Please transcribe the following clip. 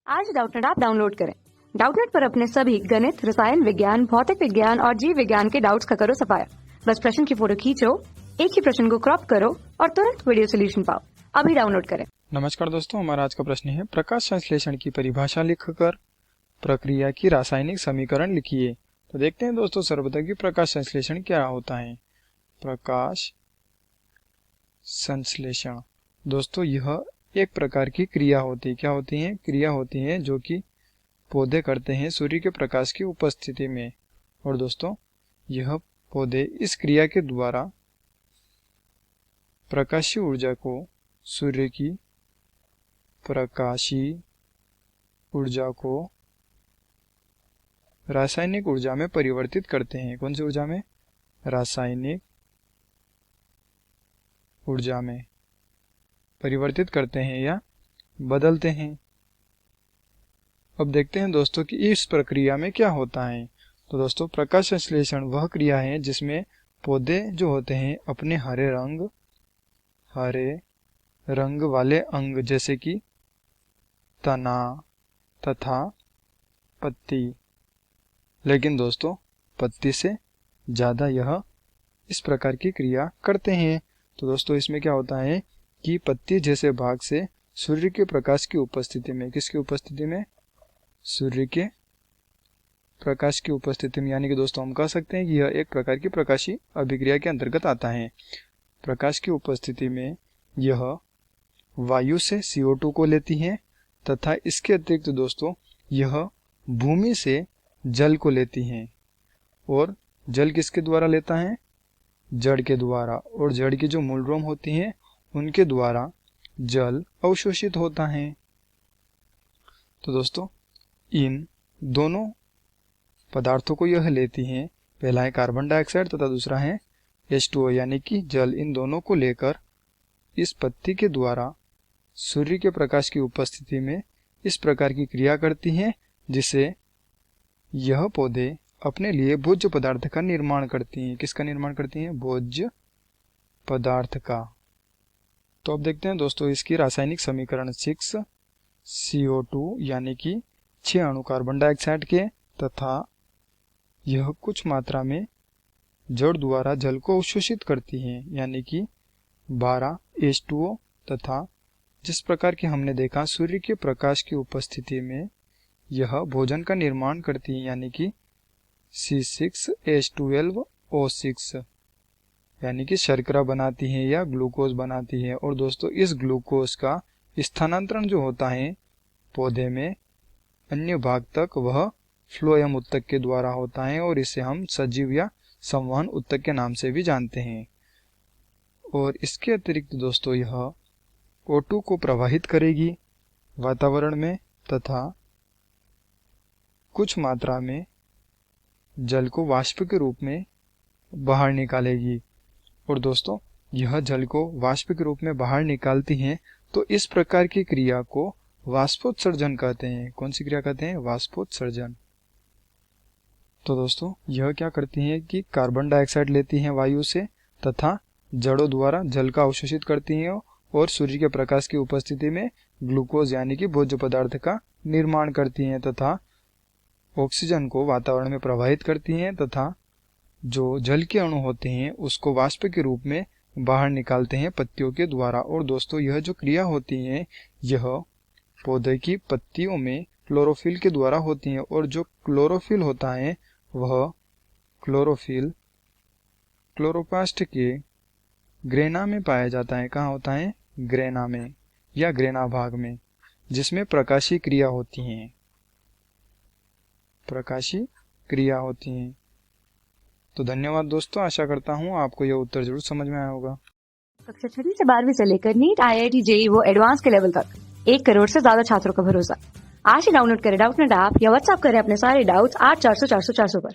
आज Doubtnut app download करें। Doubtnut पर अपने सभी गणित, रसायन विज्ञान, भौतिक विज्ञान और जीव विज्ञान के डाउट्स का करो सफाया। बस प्रश्न की फोटो खींचो, एक ही प्रश्न को क्रॉप करो और तुरंत वीडियो सोल्यूशन पाओ। अभी डाउनलोड करें। नमस्कार दोस्तों, हमारा आज का प्रश्न है प्रकाश संश्लेषण की परिभाषा लिखकर प्रक्रिया की रासायनिक समीकरण लिखिए। तो देखते हैं दोस्तों सर्वप्रथम कि प्रकाश संश्लेषण क्या होता है। प्रकाश संश्लेषण दोस्तों यह एक प्रकार की क्रिया होती है। क्या होती है? क्रिया होती है जो कि पौधे करते हैं सूर्य के प्रकाश की उपस्थिति में। और दोस्तों यह पौधे इस क्रिया के द्वारा प्रकाशीय ऊर्जा को सूर्य की प्रकाशीय ऊर्जा को रासायनिक ऊर्जा में परिवर्तित करते हैं। कौन सी ऊर्जा में? रासायनिक ऊर्जा में परिवर्तित करते हैं या बदलते हैं। अब देखते हैं दोस्तों कि इस प्रक्रिया में क्या होता है। तो दोस्तों प्रकाश संश्लेषण वह क्रिया है जिसमें पौधे जो होते हैं अपने हरे रंग वाले अंग जैसे कि तना तथा पत्ती, लेकिन दोस्तों पत्ती से ज्यादा यह इस प्रकार की क्रिया करते हैं। तो दोस्तों इसमें क्या होता है कि पत्ती जैसे भाग से सूर्य के प्रकाश की उपस्थिति में, किसकी उपस्थिति में? सूर्य के प्रकाश की उपस्थिति में, यानी कि दोस्तों हम कह सकते हैं कि यह एक प्रकार की प्रकाशीय अभिक्रिया के अंतर्गत आता है। प्रकाश की उपस्थिति में यह वायु से CO2 को लेती है तथा इसके अतिरिक्त दोस्तों यह भूमि से जल को लेती है। और जल किसके द्वारा लेता है? जड़ के द्वारा। और जड़ की जो मूल रोम होती हैं उनके द्वारा जल अवशोषित होता है। तो दोस्तों इन दोनों पदार्थों को यह लेती हैं। पहला है कार्बन डाइऑक्साइड तथा दूसरा है H2O यानी कि जल। इन दोनों को लेकर इस पत्ती के द्वारा सूर्य के प्रकाश की उपस्थिति में इस प्रकार की क्रिया करती हैं जिसे यह पौधे अपने लिए भोज्य पदार्थ का निर्माण करती हैं। किसका निर्माण करती हैं? भोज्य पदार्थ का। तो अब देखते हैं दोस्तों इसकी रासायनिक समीकरण 6CO2 यानी कि 6 अणु कार्बन डाइऑक्साइड के तथा यह कुछ मात्रा में जड़ द्वारा जल को अवशोषित करती है यानी कि 12 H2O तथा जिस प्रकार की हमने देखा सूर्य के प्रकाश की उपस्थिति में यह भोजन का निर्माण करती है यानी कि C6H12O6 यानी कि शर्करा बनाती है या ग्लूकोज बनाती है। और दोस्तों इस ग्लूकोज का स्थानांतरण जो होता है पौधे में अन्य भाग तक वह फ्लोएम उत्तक के द्वारा होता है और इसे हम सजीव या संवहन उत्तक के नाम से भी जानते हैं। और इसके अतिरिक्त दोस्तों यह O2 को प्रवाहित करेगी वातावरण में तथा कुछ मात्रा में जल को वाष्प के रूप में बाहर निकालेगी। और दोस्तों यह जल को वाष्प के रूप में बाहर निकालती हैं। तो इस प्रकार की क्रिया को वाष्पोत्सर्जन कहते हैं। कौन सी क्रिया कहते हैं? वाष्पोत्सर्जन। तो दोस्तों यह क्या करती हैं कि कार्बन डाइऑक्साइड लेती हैं वायु से तथा जड़ों द्वारा जल का अवशोषित करती हैं और सूर्य के प्रकाश की उपस्थिति में ग्लूकोज यानी कि भोज्य पदार्थ का निर्माण करती हैं तथा ऑक्सीजन को वातावरण में प्रवाहित करती हैं तथा जो जल के अणु होते हैं उसको वाष्प के रूप में बाहर निकालते हैं पत्तियों के द्वारा। और दोस्तों यह जो क्रिया होती है यह पौधे की पत्तियों में क्लोरोफिल के द्वारा होती है। और जो क्लोरोफिल होता है वह क्लोरोफिल क्लोरोप्लास्ट के ग्रेना में पाया जाता है। कहाँ होता है? ग्रेना में या ग्रेना भाग में, जिसमें प्रकाशीय क्रिया होती है। प्रकाशीय क्रिया होती है। तो धन्यवाद दोस्तों, आशा करता हूँ आपको यह उत्तर जरूर समझ में आया होगा। कक्षा 6 से 12वीं से लेकर नीट, IIT, JEE वो एडवांस के लेवल तक 1 करोड़ से ज्यादा छात्रों का भरोसा। आज ही डाउनलोड करें डाउटनेट ऐप या व्हाट्सएप करें अपने सारे डाउट्स 8400 400 400 पर।